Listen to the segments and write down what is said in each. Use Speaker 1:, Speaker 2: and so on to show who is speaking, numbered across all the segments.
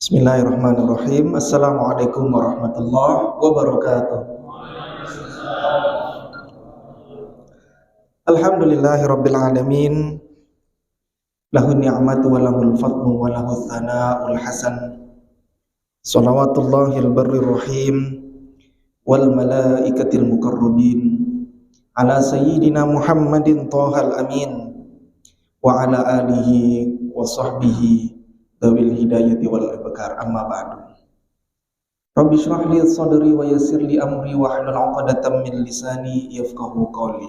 Speaker 1: Bismillahirrahmanirrahim. Assalamualaikum warahmatullahi wabarakatuh. Alhamdulillahirabbil alamin. Lahun ni'matu wa lahul fadlu wa lahul thana'ul hasan. Shalawatullahil barrir rahim wal malaikatil mukarrabin ala sayyidina Muhammadin thahal amin wa ala alihi wa sahbihi dawil hidayati wal ibkar, amma ba'du. Rabbi shrah li sadri wa yassir li amri wa hlul 'uqdatam min lisani yafqahu qawli.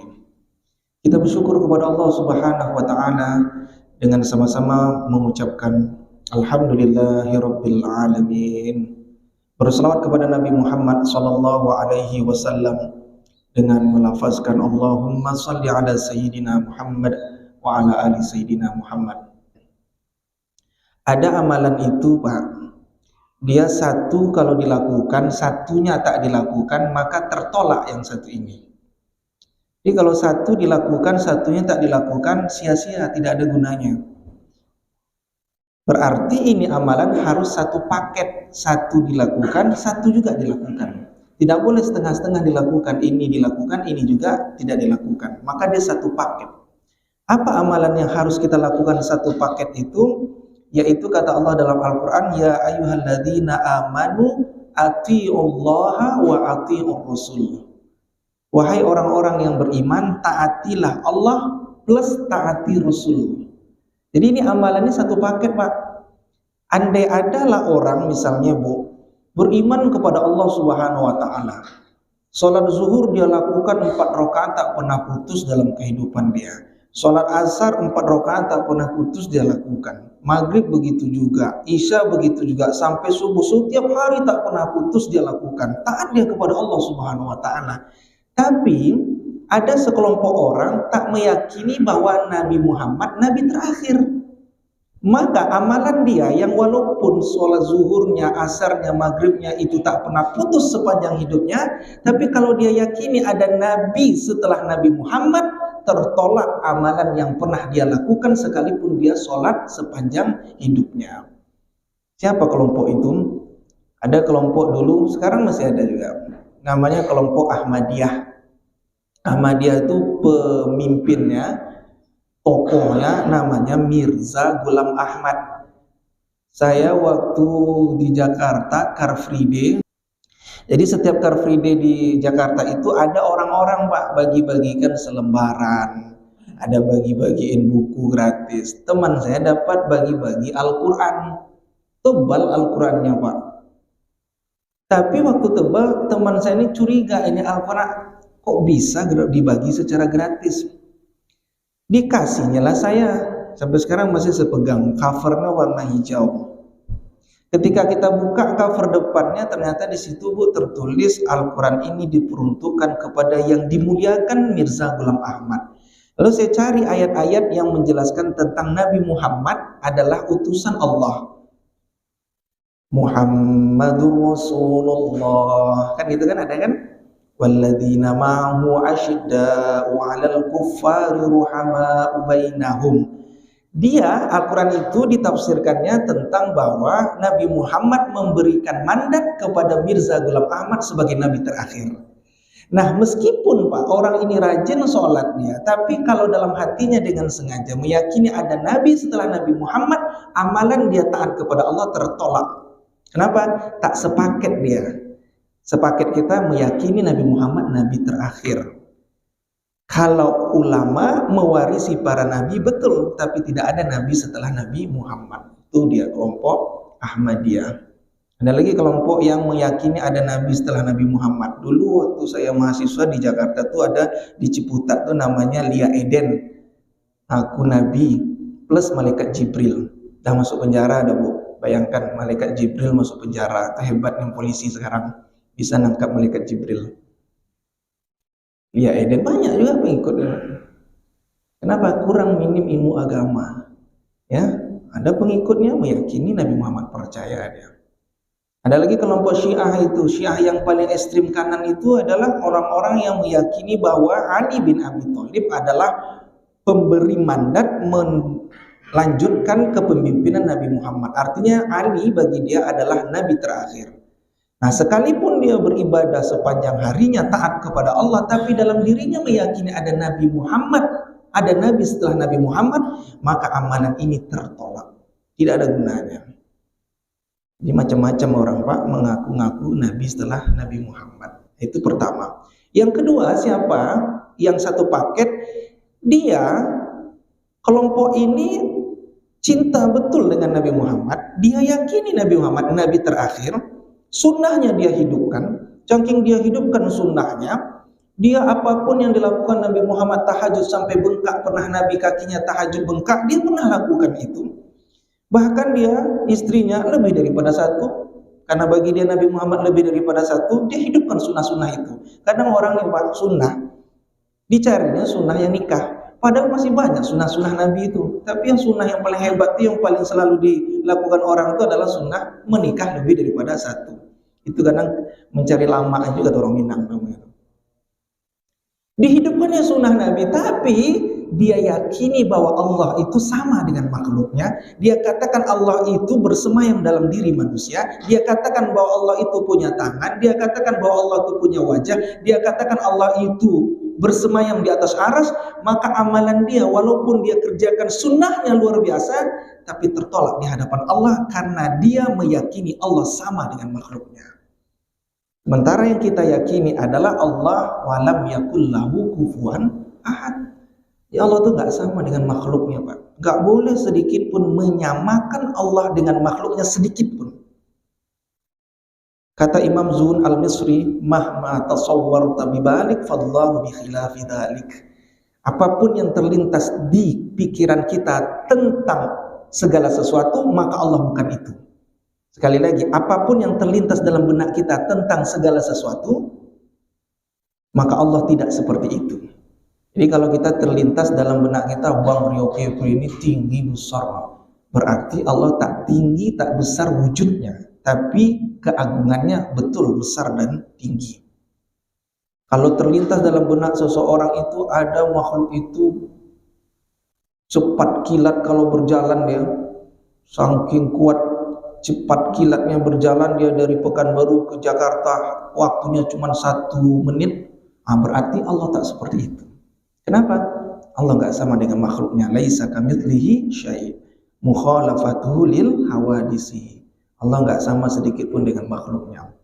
Speaker 1: Kita bersyukur kepada Allah Subhanahu wa taala dengan sama-sama mengucapkan alhamdulillahirabbil alamin. Berselawat kepada Nabi Muhammad sallallahu alaihi wasallam dengan melafazkan Allahumma shalli ala sayyidina Muhammad wa ala ali sayyidina Muhammad. Ada amalan itu, Pak, dia satu kalau dilakukan, satunya tak dilakukan, maka tertolak yang satu ini. Jadi kalau satu dilakukan, satunya tak dilakukan, sia-sia, tidak ada gunanya. Berarti ini amalan harus satu paket, satu dilakukan, satu juga dilakukan. Tidak boleh setengah-setengah dilakukan, ini dilakukan, ini juga tidak dilakukan. Maka dia satu paket. Apa amalan yang harus kita lakukan satu paket itu? Yaitu kata Allah dalam Al-Quran, ya ayyuhalladzina amanu ati'ullaha wa ati'ur rasul. Wahai orang-orang yang beriman, taatilah Allah plus taati Rasul. Jadi ini amalannya satu paket, Pak. Andai adalah orang misalnya, Bu, beriman kepada Allah Subhanahu wa taala. Salat zuhur dia lakukan 4 rakaat tak pernah putus dalam kehidupan dia. Salat asar 4 rakaat tak pernah putus dia lakukan. Maghrib begitu juga, Isya begitu juga, sampai subuh setiap hari tak pernah putus dia lakukan. Taat dia kepada Allah Subhanahu wa taala. Tapi ada sekelompok orang tak meyakini bahwa Nabi Muhammad nabi terakhir. Maka amalan dia yang walaupun sholat zuhurnya, asarnya, maghribnya itu tak pernah putus sepanjang hidupnya, tapi kalau dia yakini ada nabi setelah Nabi Muhammad, tertolak amalan yang pernah dia lakukan sekalipun dia sholat sepanjang hidupnya. Siapa kelompok itu? Ada kelompok dulu, sekarang masih ada juga, namanya kelompok Ahmadiyah. Ahmadiyah itu pemimpinnya, tokohnya namanya Mirza Ghulam Ahmad. Saya waktu di Jakarta Car Free Day. Jadi setiap Car Free Day di Jakarta itu ada orang-orang, Pak, bagi-bagikan selembaran, ada bagi-bagiin buku gratis. Teman saya dapat bagi-bagi Al-Quran, tebal Al-Qurannya, Pak. Tapi waktu tebal, teman saya ini curiga, ini Al-Quran kok bisa dibagi secara gratis. Dikasihnya lah saya, sampai sekarang masih sepegang, covernya warna hijau. Ketika kita buka cover depannya, ternyata di situ, Bu, tertulis Al-Quran ini diperuntukkan kepada yang dimuliakan Mirza Ghulam Ahmad. Lalu saya cari ayat-ayat yang menjelaskan tentang Nabi Muhammad adalah utusan Allah. Muhammadur Rasulullah, kan gitu kan, ada kan? Walladzina ma'ahu asyidda'u 'alal kuffari ruhama'u bainahum. Dia, Al-Quran itu ditafsirkannya tentang bahwa Nabi Muhammad memberikan mandat kepada Mirza Ghulam Ahmad sebagai nabi terakhir. Nah, meskipun, Pak, orang ini rajin sholatnya, tapi kalau dalam hatinya dengan sengaja meyakini ada nabi setelah Nabi Muhammad, amalan dia taat kepada Allah tertolak. Kenapa? Tak sepaket dia. Sepaket kita meyakini Nabi Muhammad nabi terakhir. Kalau ulama mewarisi para nabi, betul, tapi tidak ada nabi setelah Nabi Muhammad. Itu dia kelompok Ahmadiyah. Ada lagi kelompok yang meyakini ada nabi setelah Nabi Muhammad. Dulu waktu saya mahasiswa di Jakarta tuh ada di Ciputat tuh namanya Lia Eden, aku nabi plus malaikat Jibril. Dah masuk penjara ada, Bu. Bayangkan malaikat Jibril masuk penjara. Itu hebatnya polisi sekarang, bisa nangkap malaikat Jibril. Ya, Eden banyak juga pengikutnya. Kenapa? Kurang minim ilmu agama. Ya, ada pengikutnya meyakini Nabi Muhammad, percaya dia. Ada lagi kelompok Syiah itu. Syiah yang paling ekstrim kanan itu adalah orang-orang yang meyakini bahwa Ali bin Abi Thalib adalah pemberi mandat lanjutkan kepemimpinan Nabi Muhammad. Artinya Ali bagi dia adalah Nabi terakhir. Nah, sekalipun dia beribadah sepanjang harinya taat kepada Allah, tapi dalam dirinya meyakini ada Nabi Muhammad, ada Nabi setelah Nabi Muhammad, maka amalan ini tertolak. Tidak ada gunanya. Jadi macam-macam orang Pak mengaku-ngaku Nabi setelah Nabi Muhammad. Itu pertama. Yang kedua, siapa? Yang satu paket, dia kelompok ini cinta betul dengan Nabi Muhammad. Dia yakini Nabi Muhammad Nabi terakhir. Sunnahnya dia hidupkan, saking dia hidupkan sunnahnya, dia apapun yang dilakukan Nabi Muhammad, tahajud sampai bengkak, pernah Nabi kakinya tahajud bengkak, dia pernah lakukan itu. Bahkan dia, istrinya lebih daripada satu, karena bagi dia Nabi Muhammad lebih daripada satu, dia hidupkan sunnah-sunnah itu. Kadang orang yang sunnah, dicarinya sunnah yang nikah, padahal masih banyak sunnah-sunnah Nabi itu. Tapi yang sunnah yang paling hebat itu, yang paling selalu dilakukan orang itu adalah sunnah menikah lebih daripada satu. Itu kadang mencari lama juga orang Minang namanya. Dihidupkannya sunnah Nabi, tapi dia yakini bahwa Allah itu sama dengan makhluknya. Dia katakan Allah itu bersemayam dalam diri manusia. Dia katakan bahwa Allah itu punya tangan. Dia katakan bahwa Allah itu punya wajah. Dia katakan Allah itu bersemayam di atas aras. Maka amalan dia, walaupun dia kerjakan sunnahnya luar biasa, tapi tertolak di hadapan Allah karena dia meyakini Allah sama dengan makhluknya. Sementara yang kita yakini adalah Allah walam yakul lahu kufuwan ahad. Ya Allah itu nggak sama dengan makhluknya Pak. Nggak boleh sedikit pun menyamakan Allah dengan makhluknya sedikit pun. Kata Imam Zuhun al-Misri, mahma tasawwarta bibalik fallahu bi khilafi dzalik. Apapun yang terlintas di pikiran kita tentang segala sesuatu, maka Allah bukan itu. Sekali lagi, apapun yang terlintas dalam benak kita tentang segala sesuatu, maka Allah tidak seperti itu. Jadi kalau kita terlintas dalam benak kita, Bang Rio Kepri ini tinggi besar, berarti Allah tak tinggi, tak besar wujudnya, tapi keagungannya betul besar dan tinggi. Kalau terlintas dalam benak seseorang itu ada makhluk itu cepat kilat kalau berjalan dia, saking kuat cepat kilatnya berjalan dia dari Pekanbaru ke Jakarta, waktunya cuma 1 menit. Berarti Allah tak seperti itu. Kenapa? Allah nggak sama dengan makhluknya. Laisa kamitslihi syai', mukhalafatuhu lil hawadisi. Allah nggak sama sedikit pun dengan makhluknya.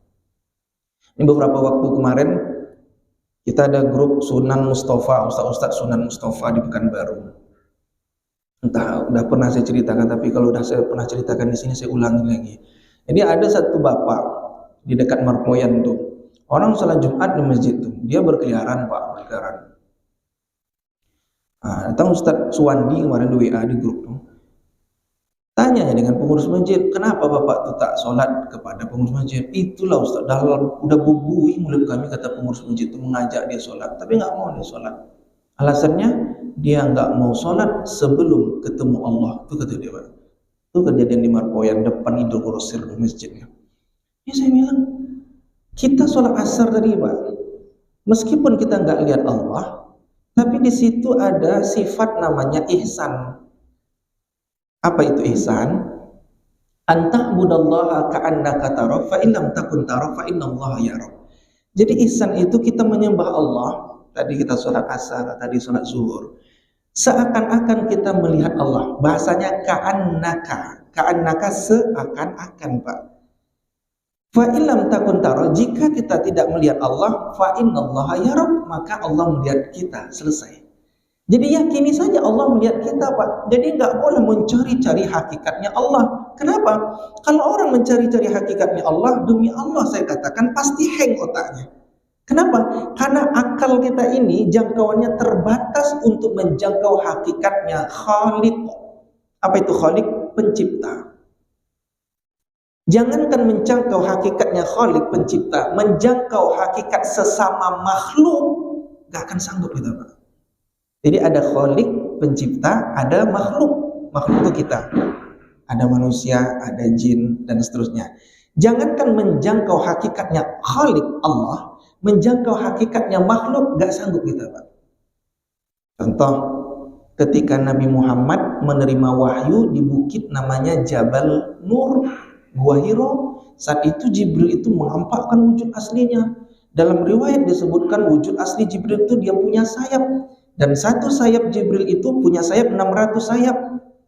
Speaker 1: Ini beberapa waktu kemarin kita ada grup Sunan Mustafa, Ustaz Sunan Mustafa di Pekanbaru. Entah udah pernah saya ceritakan, tapi kalau udah saya pernah ceritakan di sini saya ulangi lagi. Jadi ada satu bapak di dekat Marpoyan tuh, orang salat Jumat di masjid tuh, dia berkeliaran Pak, berkeliaran. Datang Ustaz Suwandi kemarin di WA di grup tuh, tanya dengan pengurus masjid, kenapa bapak tuh tak sholat kepada pengurus masjid? Itulah Ustaz, udah bubui mulut kami, kata pengurus masjid tuh mengajak dia sholat, tapi nggak mau dia sholat. Alasannya dia nggak mau sholat sebelum ketemu Allah. Itu kata dia Pak. Itu kejadian di Marpoyan depan Idul Qurosir masjidnya. Ya saya bilang, kita sholat asar tadi Pak, meskipun kita nggak lihat Allah, tapi di situ ada sifat namanya ihsan. Apa itu ihsan? Anta'budallaha ka'annaka tarah fa in lam takun tarah fa innallaha yarah. Jadi ihsan itu kita menyembah Allah. Tadi kita sholat asar, tadi sholat zuhur, seakan-akan kita melihat Allah. Bahasanya ka'annaka seakan-akan Pak. Fa illam takun tara, jika kita tidak melihat Allah, fa innallaha yara, maka Allah melihat kita. Selesai. Jadi yakini saja Allah melihat kita Pak. Jadi nggak boleh mencari-cari hakikatnya Allah. Kenapa? Kalau orang mencari-cari hakikatnya Allah, demi Allah saya katakan pasti hang otaknya. Kenapa? Karena akal kita ini jangkauannya terbatas untuk menjangkau hakikatnya Khaliq. Apa itu Khaliq? Pencipta. Jangankan menjangkau hakikatnya Khaliq, pencipta, menjangkau hakikat sesama makhluk, gak akan sanggup kita Pak. Jadi ada Khaliq, pencipta, ada makhluk. Makhluk itu kita. Ada manusia, ada jin, dan seterusnya. Jangankan menjangkau hakikatnya Khaliq Allah, menjangkau hakikatnya makhluk gak sanggup kita Pak. Contoh, ketika Nabi Muhammad menerima wahyu di bukit namanya Jabal Nur, Gua Hiro. Saat itu Jibril itu menampakkan wujud aslinya. Dalam riwayat disebutkan wujud asli Jibril itu dia punya sayap, dan satu sayap Jibril itu punya sayap 600 sayap.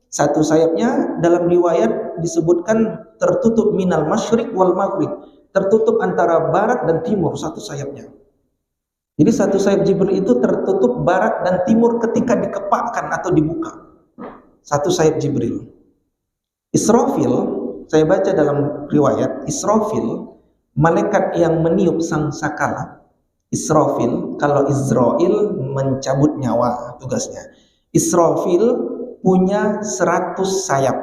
Speaker 1: Satu sayapnya dalam riwayat disebutkan tertutup minal masyriq wal maghrib, tertutup antara barat dan timur satu sayapnya. Jadi satu sayap Jibril itu tertutup barat dan timur ketika dikepakkan atau dibuka. Satu sayap Jibril. Israfil, saya baca dalam riwayat, Israfil, malaikat yang meniup sangkakala. Israfil, kalau Israel mencabut nyawa tugasnya. Israfil punya 100 sayap.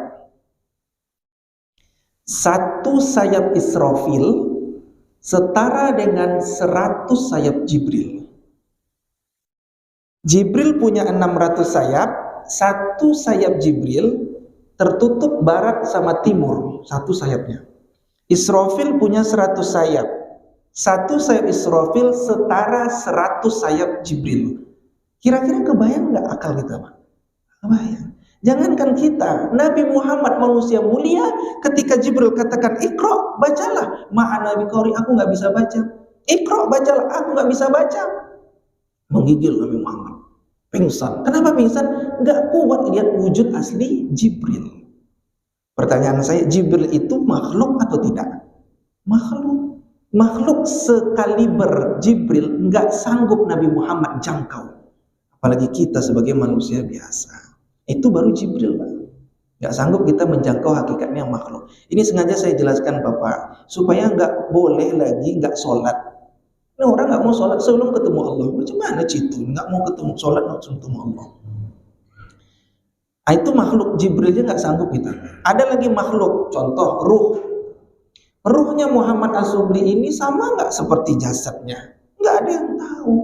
Speaker 1: Satu sayap Israfil setara dengan 100 sayap Jibril. Jibril punya 600 sayap, satu sayap Jibril tertutup barat sama timur, satu sayapnya. Israfil punya 100 sayap. Satu sayap Israfil setara 100 sayap Jibril. Kira-kira kebayang nggak akal kita, Pak? Kebayang. Jangankan kita, Nabi Muhammad manusia mulia, ketika Jibril katakan Iqra, bacalah. Ma'ana biqari, aku nggak bisa baca. Iqra, bacalah, aku nggak bisa baca. Menggigil Nabi Muhammad. Pingsan. Kenapa pingsan? Nggak kuat lihat wujud asli Jibril. Pertanyaan saya, Jibril itu makhluk atau tidak? Makhluk. Makhluk sekaliber Jibril nggak sanggup Nabi Muhammad jangkau. Apalagi kita sebagai manusia biasa. Itu baru Jibril, Pak. Nggak sanggup kita menjangkau hakikatnya makhluk. Ini sengaja saya jelaskan Bapak, supaya nggak boleh lagi nggak sholat. Nah, orang nggak mau sholat sebelum ketemu Allah. Macam mana citu? Nggak mau ketemu sholat langsung ketemu Allah. Nah, itu makhluk Jibrilnya nggak sanggup kita. Ada lagi makhluk, contoh ruh. Ruhnya Muhammad As-Subli ini sama nggak seperti jasadnya? Nggak ada yang tahu.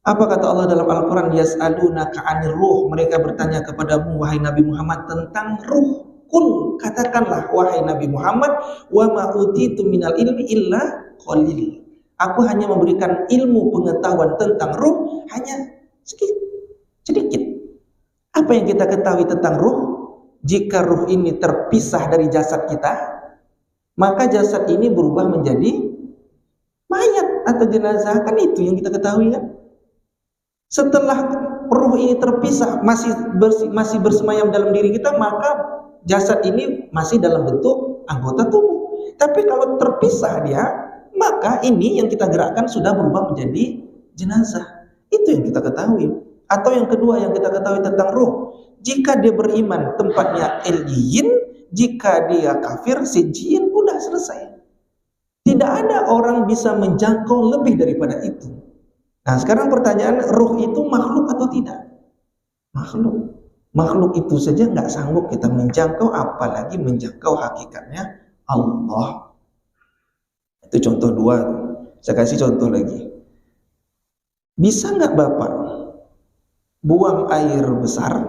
Speaker 1: Apa kata Allah dalam Al-Quran? Yas'alunaka 'anir ruh. Mereka bertanya kepadamu, wahai Nabi Muhammad, tentang ruh. Kul, katakanlah wahai Nabi Muhammad, wa ma utitu minal ilmi illa qalil. Aku hanya memberikan ilmu pengetahuan tentang ruh hanya sedikit. Apa yang kita ketahui tentang ruh? Jika ruh ini terpisah dari jasad kita, maka jasad ini berubah menjadi mayat atau jenazah. Kan itu yang kita ketahui, kan? Setelah ruh ini terpisah, masih bersemayam dalam diri kita, maka jasad ini masih dalam bentuk anggota tubuh. Tapi kalau terpisah dia, maka ini yang kita gerakkan sudah berubah menjadi jenazah. Itu yang kita ketahui. Atau yang kedua yang kita ketahui tentang ruh, jika dia beriman tempatnya illiyin, jika dia kafir sijin, udah selesai. Tidak ada orang bisa menjangkau lebih daripada itu. Nah, sekarang pertanyaan, ruh itu makhluk atau tidak? Makhluk. Makhluk itu saja nggak sanggup kita menjangkau, apalagi menjangkau hakikatnya Allah. Itu contoh dua. Saya kasih contoh lagi. Bisa nggak Bapak buang air besar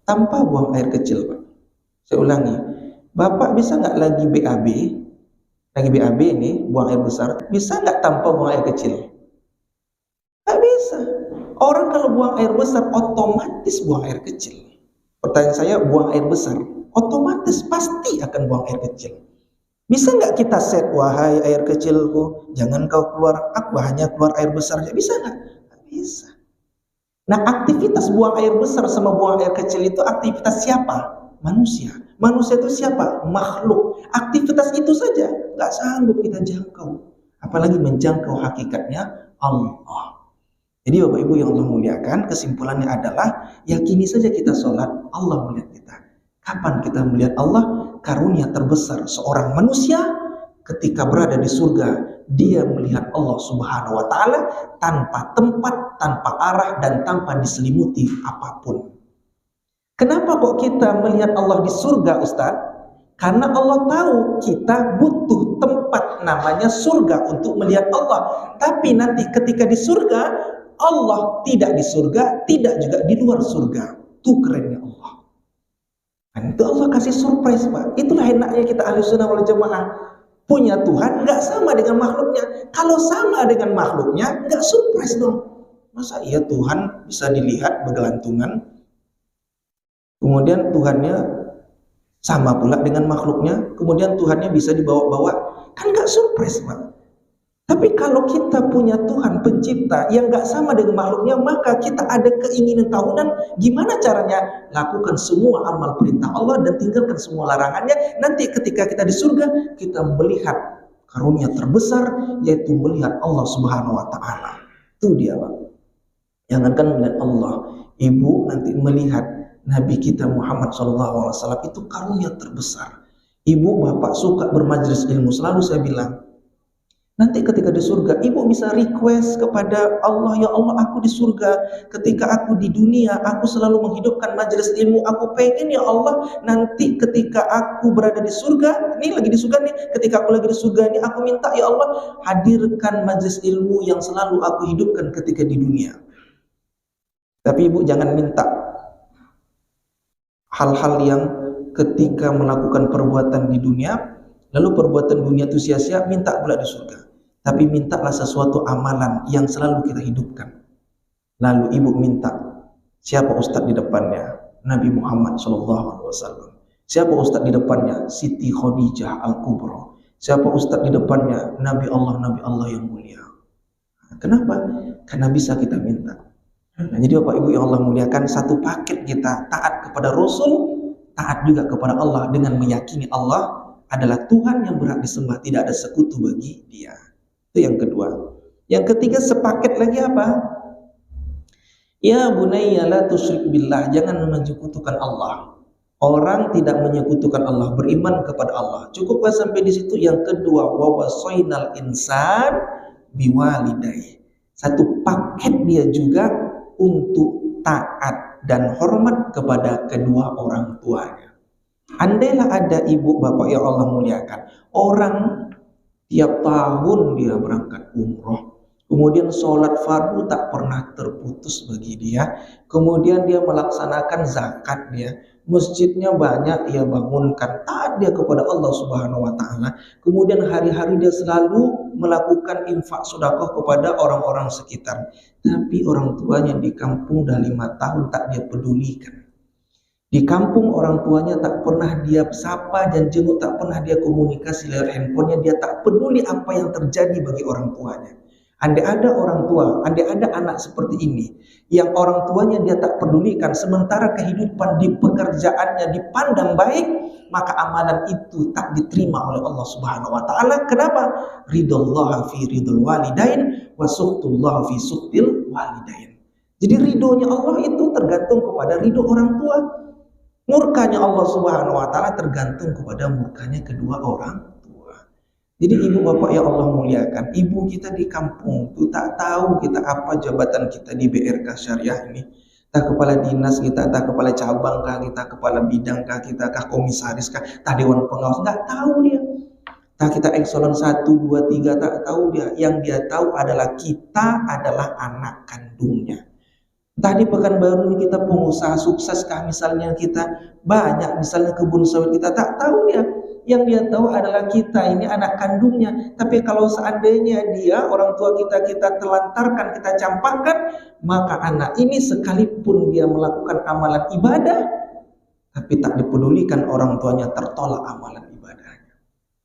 Speaker 1: tanpa buang air kecil, Pak? Saya ulangi. Bapak bisa nggak lagi BAB ini, buang air besar, bisa nggak tanpa buang air kecil? Nggak bisa. Orang kalau buang air besar otomatis buang air kecil. Pertanyaan saya, buang air besar otomatis pasti akan buang air kecil. Bisa nggak kita set, wahai air kecilku, jangan kau keluar, aku hanya keluar air besar aja. Bisa nggak? Nggak bisa. Nah, aktivitas buang air besar sama buang air kecil itu aktivitas siapa? Manusia. Manusia itu siapa? Makhluk. Aktivitas itu saja nggak sanggup kita jangkau, apalagi menjangkau hakikatnya Allah. Jadi Bapak Ibu yang Allah muliakan, kesimpulannya adalah yakini saja kita sholat, Allah melihat kita. Kapan kita melihat Allah? Karunia terbesar seorang manusia ketika berada di surga, dia melihat Allah Subhanahu wa Ta'ala tanpa tempat, tanpa arah, dan tanpa diselimuti apapun. Kenapa kok kita melihat Allah di surga, Ustadz? Karena Allah tahu kita butuh tempat namanya surga untuk melihat Allah. Tapi nanti ketika di surga, Allah tidak di surga, tidak juga di luar surga. Itu kerennya Allah. Dan itu Allah kasih surprise, Pak. Itulah enaknya kita Ahlussunnah wal Jamaah. Punya Tuhan nggak sama dengan makhluknya. Kalau sama dengan makhluknya, nggak surprise dong. Masa iya Tuhan bisa dilihat bergelantungan, kemudian Tuhannya sama pula dengan makhluknya, kemudian Tuhannya bisa dibawa-bawa? Kan nggak surprise, Pak. Tapi kalau kita punya Tuhan pencipta yang nggak sama dengan makhluknya, maka kita ada keinginan tahunan gimana caranya lakukan semua amal perintah Allah dan tinggalkan semua larangannya. Nanti ketika kita di surga, kita melihat karunia terbesar, yaitu melihat Allah Subhanahu wa Ta'ala. Itu dia, Pak. Jangankan melihat Allah, ibu nanti melihat Nabi kita Muhammad SAW, itu karunia terbesar. Ibu bapak suka bermajelis ilmu, selalu saya bilang, nanti ketika di surga, ibu bisa request kepada Allah, ya Allah, aku di surga. Ketika aku di dunia, aku selalu menghidupkan majelis ilmu. Aku pengen, ya Allah, nanti ketika aku berada di surga, ini lagi di surga nih, ketika aku lagi di surga ini, aku minta, ya Allah, hadirkan majelis ilmu yang selalu aku hidupkan ketika di dunia. Tapi ibu jangan minta hal-hal yang ketika melakukan perbuatan di dunia, lalu perbuatan dunia itu sia-sia, minta pula di surga. Tapi mintalah sesuatu amalan yang selalu kita hidupkan. Lalu ibu minta, siapa ustadz di depannya? Nabi Muhammad SAW. Siapa ustadz di depannya? Siti Khadijah Al-Kubra. Siapa ustadz di depannya? Nabi Allah yang mulia. Kenapa? Karena bisa kita minta. Nah, jadi Bapak Ibu yang Allah muliakan, satu paket kita taat kepada Rasul, taat juga kepada Allah dengan meyakini Allah adalah Tuhan yang berhak disembah, tidak ada sekutu bagi Dia. Itu yang kedua. Yang ketiga, sepaket lagi apa? Ya bunayya la tusyrik billah, jangan menyekutukan Allah. Orang tidak menyekutukan Allah, beriman kepada Allah. Cukuplah sampai di situ. Yang kedua, wa wasainal insan biwalidayhi. Satu paket dia juga untuk taat dan hormat kepada kedua orang tuanya. Andailah ada ibu bapak yang Allah muliakan, orang tiap tahun dia berangkat umroh, kemudian sholat fardu tak pernah terputus bagi dia, kemudian dia melaksanakan zakat, dia masjidnya banyak ia bangunkan, taat dia kepada Allah Subhanahu wa Ta'ala, kemudian hari-hari dia selalu melakukan infak sedekah kepada orang-orang sekitar, tapi orang tuanya di kampung dah 5 tahun tak dia pedulikan. Di kampung orang tuanya tak pernah dia sapa dan jenguk, tak pernah dia komunikasi lewat handphonenya, dia tak peduli apa yang terjadi bagi orang tuanya. Andai ada orang tua, andai ada anak seperti ini, yang orang tuanya dia tak pedulikan, sementara kehidupan di pekerjaannya dipandang baik, maka amalan itu tak diterima oleh Allah Subhanahu wa Ta'ala. Kenapa? Ridallah fi ridul walidain wa suhtullah fi suhtil walidain. Jadi ridhonya Allah itu tergantung kepada ridho orang tua. Murkanya Allah Subhanahu wa Ta'ala tergantung kepada murkanya kedua orang tua. Jadi ibu bapak yang Allah muliakan, ibu kita di kampung itu tak tahu kita apa jabatan kita di BRK Syariah ini. Tak kepala dinas kita, tak kepala cabang kah kita, kepala bidang kah kita, kah komisaris kah, tak dewan pengawas, nggak tahu dia. Tak kita ekselon 1, 2, 3, tak tahu dia. Yang dia tahu adalah kita adalah anak kandungnya. Tadi Pekanbaru ini kita pengusaha sukses kah misalnya, kita banyak misalnya kebun sawit, kita tak tahu dia. Yang dia tahu adalah kita ini anak kandungnya. Tapi kalau seandainya dia orang tua kita telantarkan, kita campakkan, maka anak ini sekalipun dia melakukan amalan ibadah, tapi tak dipedulikan orang tuanya, tertolak amalan ibadahnya.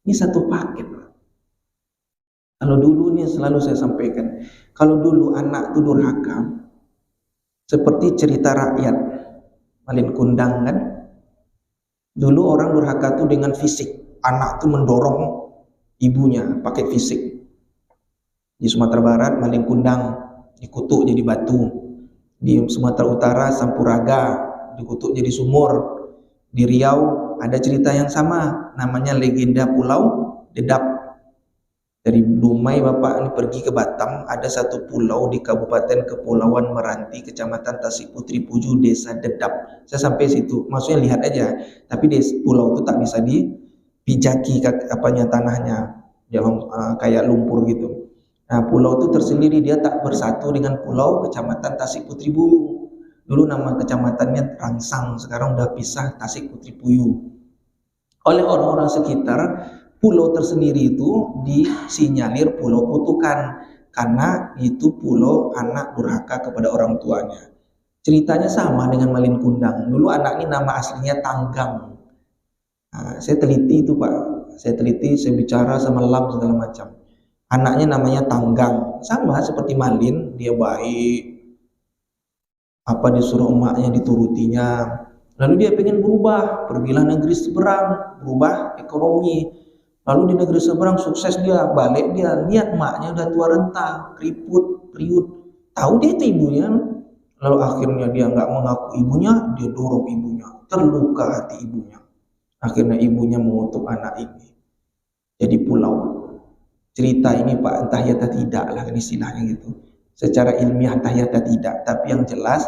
Speaker 1: Ini satu paket. Kalau dulu nih selalu saya sampaikan, kalau dulu anak itu durhaka, seperti cerita rakyat Malin Kundang kan. Dulu orang durhaka itu dengan fisik, anak itu mendorong ibunya pakai fisik. Di Sumatera Barat Malin Kundang dikutuk jadi batu, di Sumatera Utara Sampuraga dikutuk jadi sumur, di Riau ada cerita yang sama, namanya legenda Pulau Dedap. Dari Dumai Bapak ini pergi ke Batam, ada satu pulau di Kabupaten Kepulauan Meranti, Kecamatan Tasik Putri Puju, Desa Dedap. Saya sampai situ, maksudnya lihat aja, tapi di pulau itu tak bisa dipijaki apanya tanahnya, yang kayak lumpur gitu. Nah, pulau itu tersendiri, dia tak bersatu dengan pulau Kecamatan Tasik Putri Buyung. Dulu nama kecamatannya Rangsang, sekarang udah pisah Tasik Putri Buyung. Oleh orang-orang sekitar, pulau tersendiri itu disinyalir pulau kutukan, karena itu pulau anak durhaka kepada orang tuanya. Ceritanya sama dengan Malin Kundang. Dulu anak ini nama aslinya Tanggang. Nah, saya teliti itu Pak, saya teliti, saya bicara sama Lam segala macam. Anaknya namanya Tanggang, sama seperti Malin, dia baik, apa disuruh emaknya diturutinya. Lalu dia pengen berubah, pergilah negeri seberang, berubah ekonomi. Lalu di negeri seberang sukses dia, balik dia, lihat emaknya udah tua renta, keriput, periut. Tahu dia itu ibunya. Lalu akhirnya dia nggak mengaku ibunya, dia dorong ibunya, terluka hati ibunya. Akhirnya ibunya mengutuk anak ini jadi pulau. Cerita ini Pak, entah ya atau tidak lah istilahnya gitu. Secara ilmiah entah ya atau tidak, tapi yang jelas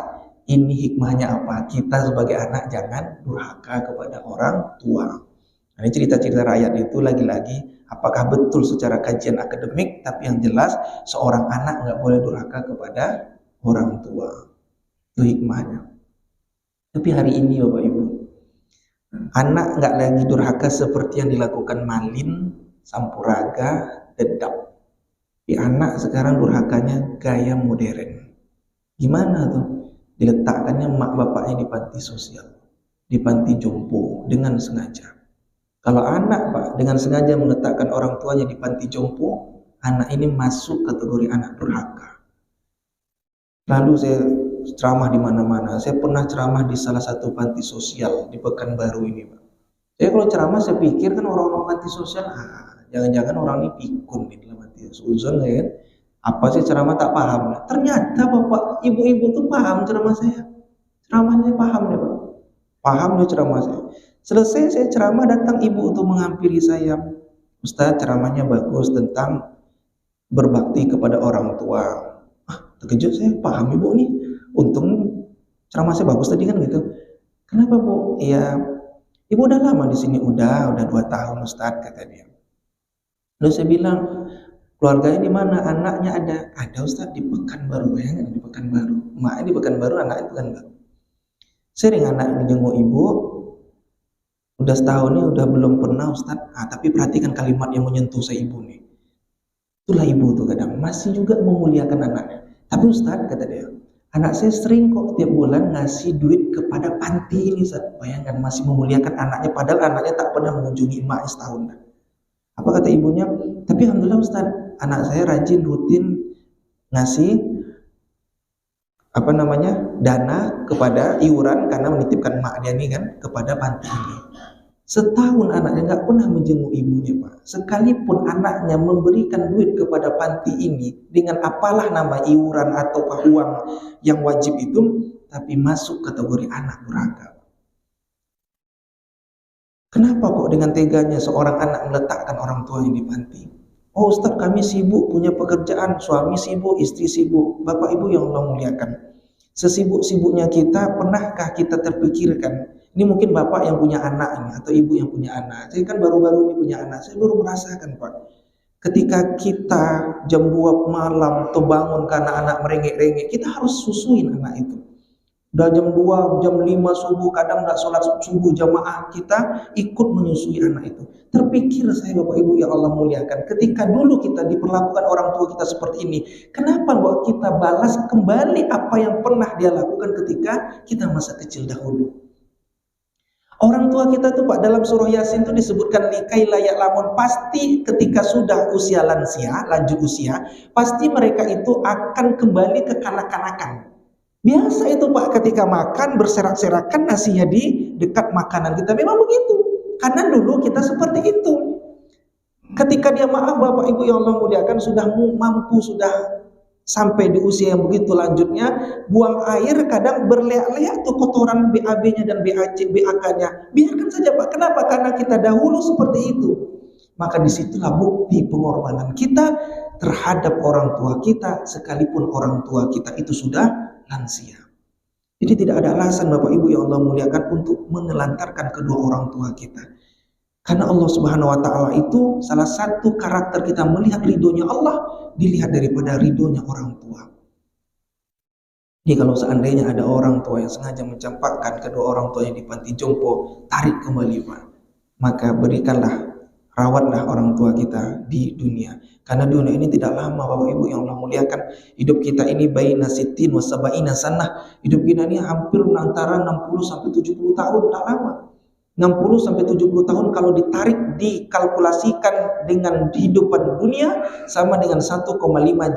Speaker 1: ini hikmahnya apa? Kita sebagai anak jangan durhaka kepada orang tua. Nah, ini cerita-cerita rakyat itu lagi-lagi apakah betul secara kajian akademik, tapi yang jelas seorang anak nggak boleh durhaka kepada orang tua. Itu hikmahnya. Tapi hari ini Bapak Ibu, anak nggak lagi durhaka seperti yang dilakukan Malin, Sampuraga, Dedap. Di anak sekarang durhakanya gaya modern. Gimana tuh? Diletakkannya mak bapaknya di panti sosial, di panti jompo dengan sengaja. Kalau anak Pak dengan sengaja meletakkan orang tuanya di panti jompo, anak ini masuk kategori anak durhaka. Lalu saya ceramah di mana-mana. Saya pernah ceramah di salah satu panti sosial di Pekanbaru ini Pak. Saya kalau ceramah saya pikir kan orang-orang panti sosial, jangan-jangan orang ini pikun di dalam hati suzon kan. Apa sih ceramah tak paham? Ternyata Bapak ibu-ibu tuh paham ceramah saya. Ceramahnya paham deh Pak. Paham deh ceramah saya. Selesai saya ceramah, datang ibu untuk menghampiri saya. Ustaz ceramahnya bagus tentang berbakti kepada orang tua. Terkejut saya, paham ibu nih. Untung ceramah saya bagus tadi kan gitu. Kenapa Bu? Iya, ibu udah lama di sini, udah 2 tahun Ustaz, kata dia. Lalu saya bilang, keluarganya di mana? Anaknya ada Ustaz di Pekanbaru, ya di Pekanbaru. Emaknya di Pekanbaru, anaknya di Pekanbaru. Sering anak menjenguk ibu, udah setahun ini udah belum pernah Ustaz. Tapi perhatikan kalimat yang menyentuh saya ibu nih. Itulah ibu tuh kadang masih juga memuliakan anaknya. Tapi Ustaz, kata dia, anak saya sering kok tiap bulan ngasih duit kepada panti ini Ustaz. Bayangkan masih memuliakan anaknya, padahal anaknya tak pernah mengunjungi emaknya setahun. Apa kata ibunya? Tapi alhamdulillah Ustaz, anak saya rajin rutin ngasih dana kepada iuran karena menitipkan emak dia nih kan kepada panti ini. Setahun anaknya nggak pernah menjenguk ibunya Pak. Sekalipun anaknya memberikan duit kepada panti ini dengan apalah nama iuran atau uang yang wajib itu, tapi masuk kategori anak durhaka. Kenapa kok dengan teganya seorang anak meletakkan orang tuanya di panti? Oh Ustaz, kami sibuk punya pekerjaan, suami sibuk, istri sibuk. Bapak Ibu yang Allah muliakan, sesibuk-sibuknya kita, pernahkah kita terpikirkan? Ini mungkin bapak yang punya anak ini atau ibu yang punya anak. Saya kan baru-baru ini punya anak. Saya baru merasakan Pak. Ketika kita jam 2 malam terbangun karena anak merengek-rengek, kita harus susuin anak itu. Udah jam 2, jam 5 subuh, kadang nggak sholat subuh jamaah, kita ikut menyusui anak itu. Terpikir saya Bapak Ibu yang Allah muliakan, ketika dulu kita diperlakukan orang tua kita seperti ini, kenapa buat kita balas kembali apa yang pernah dia lakukan ketika kita masa kecil dahulu? Orang tua kita tuh Pak, dalam surah Yasin itu disebutkan likai layak lamun, pasti ketika sudah usia lansia, lanjut usia, pasti mereka itu akan kembali ke kanak-kanakan. Biasa itu Pak, ketika makan berserak-serakan nasinya di dekat makanan kita, memang begitu. Karena dulu kita seperti itu. Ketika dia maaf Bapak Ibu yang Allah muliakan, sudah mampu, sudah sampai di usia yang begitu lanjutnya, buang air kadang berleak-leak tuh kotoran BAB-nya dan BAK-nya. Biarkan saja Pak. Kenapa? Karena kita dahulu seperti itu. Maka disitulah bukti pengorbanan kita terhadap orang tua kita, sekalipun orang tua kita itu sudah lansia. Jadi tidak ada alasan Bapak Ibu yang Allah muliakan untuk menelantarkan kedua orang tua kita. Karena Allah Subhanahu wa Ta'ala itu salah satu karakter kita melihat ridhonya Allah, dilihat daripada ridhonya orang tua. Jadi kalau seandainya ada orang tua yang sengaja mencampakkan kedua orang tuanya di panti jompo, tarik kembali Pak. Maka berikanlah rawatlah orang tua kita di dunia. Karena dunia ini tidak lama Bapak Ibu yang Allah muliakan. Hidup kita ini baina sittin wa sab'ina sanah. Hidup kita ini hampir antara 60 sampai 70 tahun, tak lama. 60 sampai 70 tahun kalau ditarik dikalkulasikan dengan kehidupan dunia sama dengan 1,5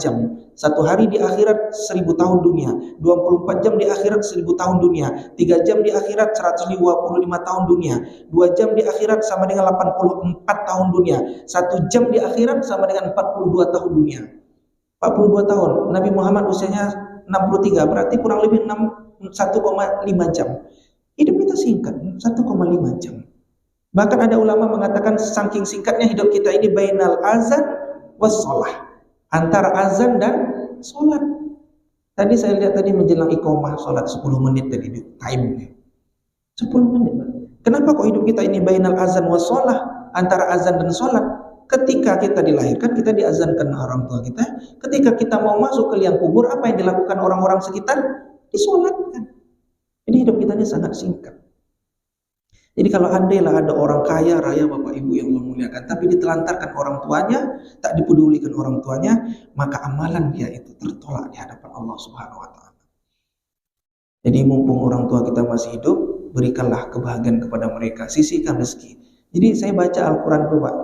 Speaker 1: jam. Satu hari di akhirat 1000 tahun dunia, 24 jam di akhirat 1000 tahun dunia, 3 jam di akhirat 125 tahun dunia, 2 jam di akhirat sama dengan 84 tahun dunia, 1 jam di akhirat sama dengan 42 tahun dunia. 42 tahun, Nabi Muhammad usianya 63, berarti kurang lebih 1,5 jam. Hidup kita singkat, 1,5 jam. Bahkan ada ulama mengatakan saking singkatnya hidup kita ini bainal azan was sholah, antara azan dan sholat. Tadi saya lihat tadi menjelang iqomah sholat 10 menit tadi time 10 menit. Kenapa kok hidup kita ini bainal azan was sholah, antara azan dan sholat? Ketika kita dilahirkan, kita diazankan orang tua kita. Ketika kita mau masuk ke liang kubur, apa yang dilakukan orang-orang sekitar? Disolatkan. Jadi hidup kita ini sangat singkat. Jadi kalau andailah ada orang kaya raya Bapak Ibu yang Allah muliakan, tapi ditelantarkan orang tuanya, tak dipedulikan orang tuanya, maka amalan dia itu tertolak di hadapan Allah Subhanahu wa taala. Jadi mumpung orang tua kita masih hidup, berikanlah kebahagiaan kepada mereka, sisihkan rezeki. Jadi saya baca Al-Qur'an itu Pak,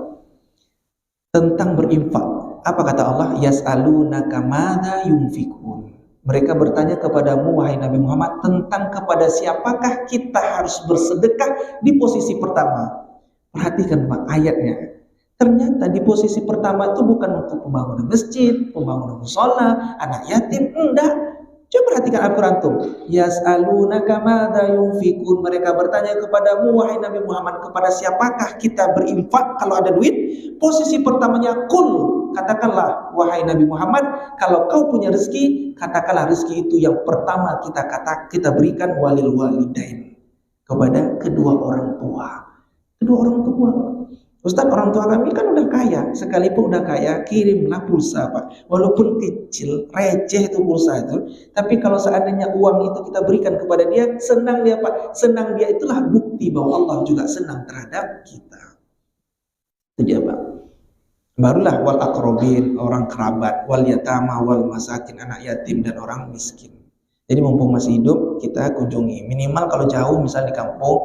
Speaker 1: tentang berinfak. Apa kata Allah? Yas'alunaka madza yunfikun. Mereka bertanya kepadamu wahai Nabi Muhammad tentang kepada siapakah kita harus bersedekah di posisi pertama. Perhatikan Pak ayatnya. Ternyata di posisi pertama itu bukan untuk pembangunan masjid, pembangunan mushola, anak yatim, enggak. Coba perhatikan Al-Quran tuh. Yas'alunaka madza yunfikun. Mereka bertanya kepadamu wahai Nabi Muhammad, kepada siapakah kita berinfak kalau ada duit? Posisi pertamanya kul. Katakanlah wahai Nabi Muhammad, kalau kau punya rezeki, katakanlah rezeki itu yang pertama kita berikan walil walidain, kepada kedua orang tua. Kedua orang tua. Ustaz, orang tua kami kan udah kaya, sekalipun udah kaya, kirimlah pulsa Pak. Walaupun kecil, receh itu pulsa itu, tapi kalau seandainya uang itu kita berikan kepada dia, senang dia Pak. Senang dia itulah bukti bahwa Allah juga senang terhadap kita. Itu dia Pak. Barulah wal aqrabin, orang kerabat, wal yatama, wal masakin, anak yatim dan orang miskin. Jadi mumpung masih hidup, kita kunjungi. Minimal kalau jauh, misal di kampung,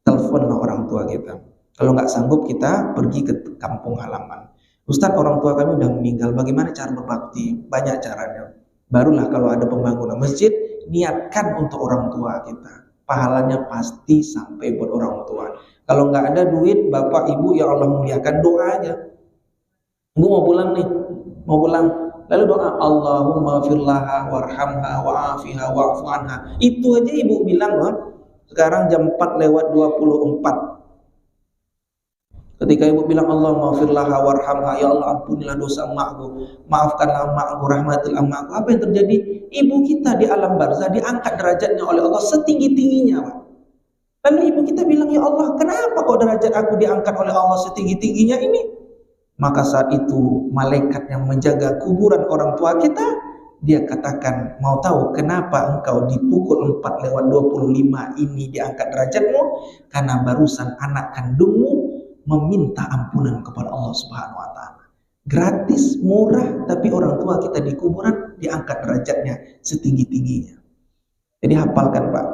Speaker 1: teleponlah orang tua kita. Kalau nggak sanggup, kita pergi ke kampung halaman. Ustaz, orang tua kami udah meninggal, bagaimana cara berbakti? Banyak caranya. Barulah kalau ada pembangunan masjid, niatkan untuk orang tua kita. Pahalanya pasti sampai buat orang tua. Kalau nggak ada duit, bapak ibu ya Allah muliakan, doa aja. Ibu mau pulang nih, mau pulang. Lalu doa, Allahumma firlaha warhamha wa'afiha wa'fu anha. Itu aja ibu bilang loh. Sekarang jam 4:24. Ketika ibu bilang Allah maghfirlaha warhamha, ya Allah ampunilah dosa emakku, maafkanlah emakku, rahmatilah emakku. Apa yang terjadi? Ibu kita di alam barzah diangkat derajatnya oleh Allah setinggi-tingginya Pak. Lalu ibu kita bilang, ya Allah kenapa kok derajat aku diangkat oleh Allah setinggi-tingginya ini? Maka saat itu malaikat yang menjaga kuburan orang tua kita, dia katakan, mau tahu kenapa engkau di pukul 4:25 ini diangkat derajatmu? Karena barusan anak kandungmu meminta ampunan kepada Allah Subhanahu wa taala. Gratis, murah, tapi orang tua kita di kuburan diangkat derajatnya setinggi-tingginya. Jadi hafalkan Pak.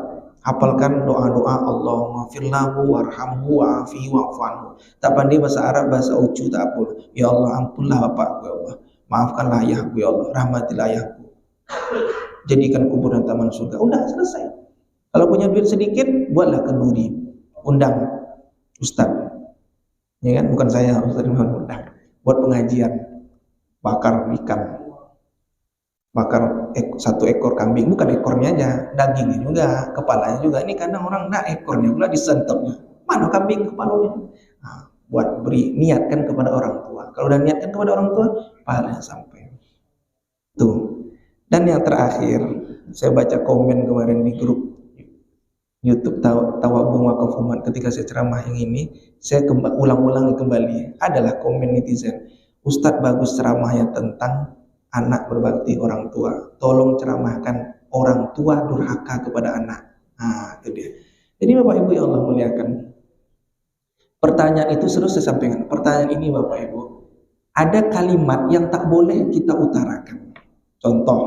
Speaker 1: Hafalkan doa-doa Allahumma firlahu warhamhu wa'afihi wa'fu anhu. Tak pandai bahasa Arab, bahasa ucu tak apa. Ya Allah ampunlah bapakku ya Allah. Maafkanlah ayahku ya Allah, rahmatilah ayahku. Jadikan kuburan taman surga. Udah selesai. Kalau punya duit sedikit, buatlah kenduri. Undang ustaz. Ya kan, bukan saya Ustaz Muhammad undang. Buat pengajian, bakar ikan, bakar satu ekor kambing, bukan ekornya aja, dagingnya juga, kepalanya juga. Ini karena orang nak ekornya pula disentapnya. Mana kambing kepalanya? Nah, buat beri niatkan kepada orang tua. Kalau udah niatkan kepada orang tua, pahalanya sampai. Tuh. Dan yang terakhir, saya baca komen kemarin di grup YouTube Tawabung Wakaf Umat ketika saya ceramah yang ini, saya ulang-ulangi kembali. Adalah komen netizen, Ustadz bagus ceramahnya tentang anak berbakti orang tua. Tolong ceramahkan orang tua durhaka kepada anak. Nah, itu dia. Jadi Bapak Ibu yang Allah muliakan, Pertanyaan itu terus saya sampaikan. Pertanyaan ini Bapak Ibu, ada kalimat yang tak boleh kita utarakan. Contoh,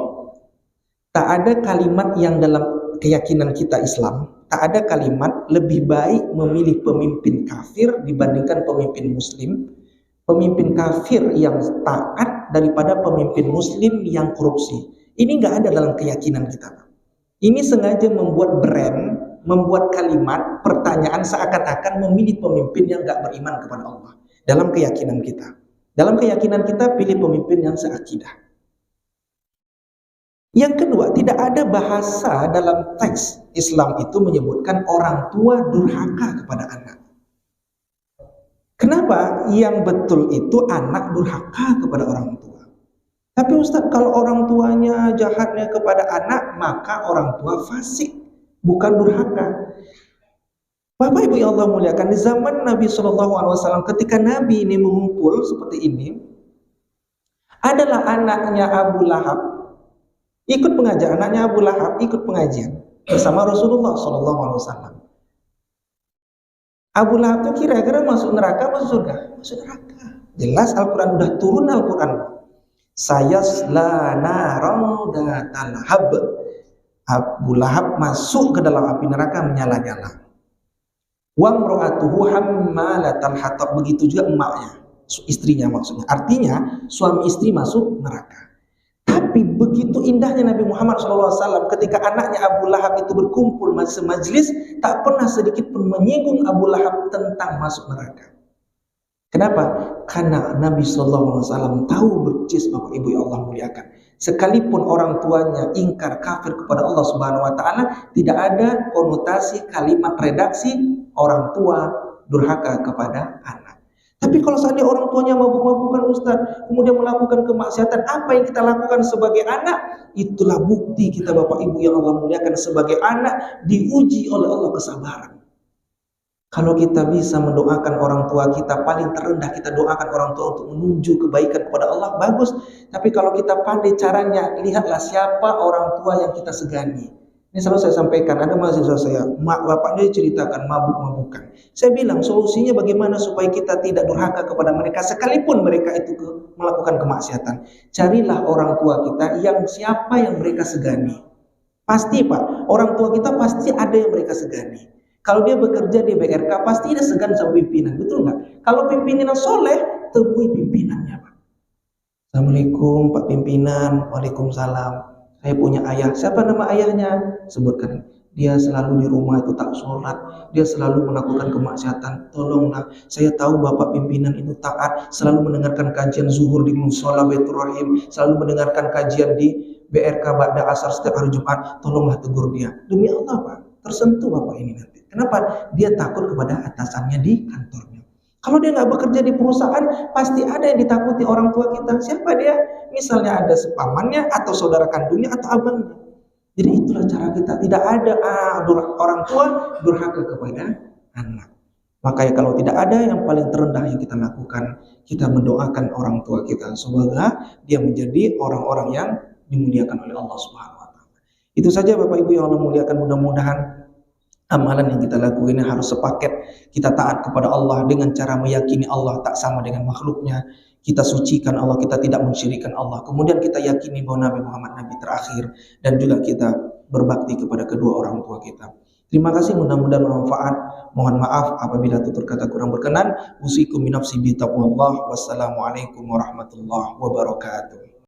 Speaker 1: tak ada kalimat yang dalam keyakinan kita Islam, tak ada kalimat lebih baik memilih pemimpin kafir dibandingkan pemimpin muslim, pemimpin kafir yang taat daripada pemimpin muslim yang korupsi. Ini nggak ada dalam keyakinan kita. Ini sengaja membuat brand, membuat kalimat, pertanyaan seakan-akan memilih pemimpin yang nggak beriman kepada Allah. Dalam keyakinan kita. Dalam keyakinan kita pilih pemimpin yang seakidah. Yang kedua, tidak ada bahasa dalam teks Islam itu menyebutkan orang tua durhaka kepada anak. Kenapa? Yang betul itu anak durhaka kepada orang tua. Tapi Ustadz, kalau orang tuanya jahatnya kepada anak, maka orang tua fasik, bukan durhaka. Bapak Ibu yang Allah muliakan, di zaman Nabi SAW, ketika Nabi ini mengumpul seperti ini, adalah anaknya Abu Lahab ikut pengajian, anaknya Abu Lahab ikut pengajian bersama Rasulullah SAW. Abu Lahab itu kira-kira masuk neraka, masuk surga? Masuk neraka. Jelas Al-Quran udah turun Al-Quran. Sayasla naran dzatal lahab. Abu Lahab masuk ke dalam api neraka menyala-nyala. Wa imra'atuhu hammalatal hatab, begitu juga emaknya, istrinya maksudnya. Artinya suami istri masuk neraka. Tapi begitu indahnya Nabi Muhammad SAW ketika anaknya Abu Lahab itu berkumpul semajlis, tak pernah sedikit pun menyinggung Abu Lahab tentang masuk neraka. Kenapa? Karena Nabi SAW tahu persis Bapak Ibu yang Allah muliakan. Sekalipun orang tuanya ingkar kafir kepada Allah Subhanahu Wa Taala, tidak ada konotasi kalimat redaksi orang tua durhaka kepada anak. Tapi kalau seandainya orang tuanya mabuk-mabukan Ustaz, kemudian melakukan kemaksiatan, apa yang kita lakukan sebagai anak? Itulah bukti kita Bapak Ibu yang Allah muliakan, sebagai anak diuji oleh Allah kesabaran. Kalau kita bisa mendoakan orang tua kita, paling terendah kita doakan orang tua untuk menuju kebaikan kepada Allah, bagus. Tapi kalau kita pandai caranya, lihatlah siapa orang tua yang kita segani. Ini selalu saya sampaikan, ada mahasiswa saya, bapaknya ceritakan mabuk-mabukan. Saya bilang solusinya bagaimana supaya kita tidak durhaka kepada mereka, sekalipun mereka itu melakukan kemaksiatan. Carilah orang tua kita yang siapa yang mereka segani. Pasti Pak, orang tua kita pasti ada yang mereka segani. Kalau dia bekerja di BRK, pasti dia segan sama pimpinan, betul nggak? Kalau pimpinan soleh, temui pimpinannya, Pak. Assalamualaikum Pak Pimpinan. Waalaikumsalam. Saya punya ayah. Siapa nama ayahnya? Sebutkan. Dia selalu di rumah itu tak sholat, dia selalu melakukan kemaksiatan. Tolonglah, saya tahu Bapak pimpinan itu taat, selalu mendengarkan kajian zuhur di Musola Baitur Rahim, selalu mendengarkan kajian di BRK Ba'da Asar setiap hari Jumat. Tolonglah tegur dia. Demi Allah Pak, tersentuh Bapak ini nanti. Kenapa? Dia takut kepada atasannya di kantornya. Kalau dia nggak bekerja di perusahaan, pasti ada yang ditakuti orang tua kita. Siapa dia? Misalnya ada sepamannya, atau saudara kandungnya, atau abangnya. Jadi itulah cara kita. Tidak ada orang tua durhaka kepada anak. Makanya kalau tidak ada, yang paling terendah yang kita lakukan, kita mendoakan orang tua kita. Semoga dia menjadi orang-orang yang dimuliakan oleh Allah Subhanahu Wa Taala. Itu saja Bapak Ibu yang Allah muliakan. Mudah-mudahan amalan yang kita lakukan ini harus sepaket. Kita taat kepada Allah dengan cara meyakini Allah tak sama dengan makhluknya. Kita sucikan Allah, kita tidak mensyirikkan Allah. Kemudian kita yakini bahwa Nabi Muhammad Nabi terakhir. Dan juga kita berbakti kepada kedua orang tua kita. Terima kasih, mudah-mudahan bermanfaat. Mohon maaf apabila tutur kata kurang berkenan. Usikum binafsi bi taqwallah. Wassalamualaikum warahmatullahi wabarakatuh.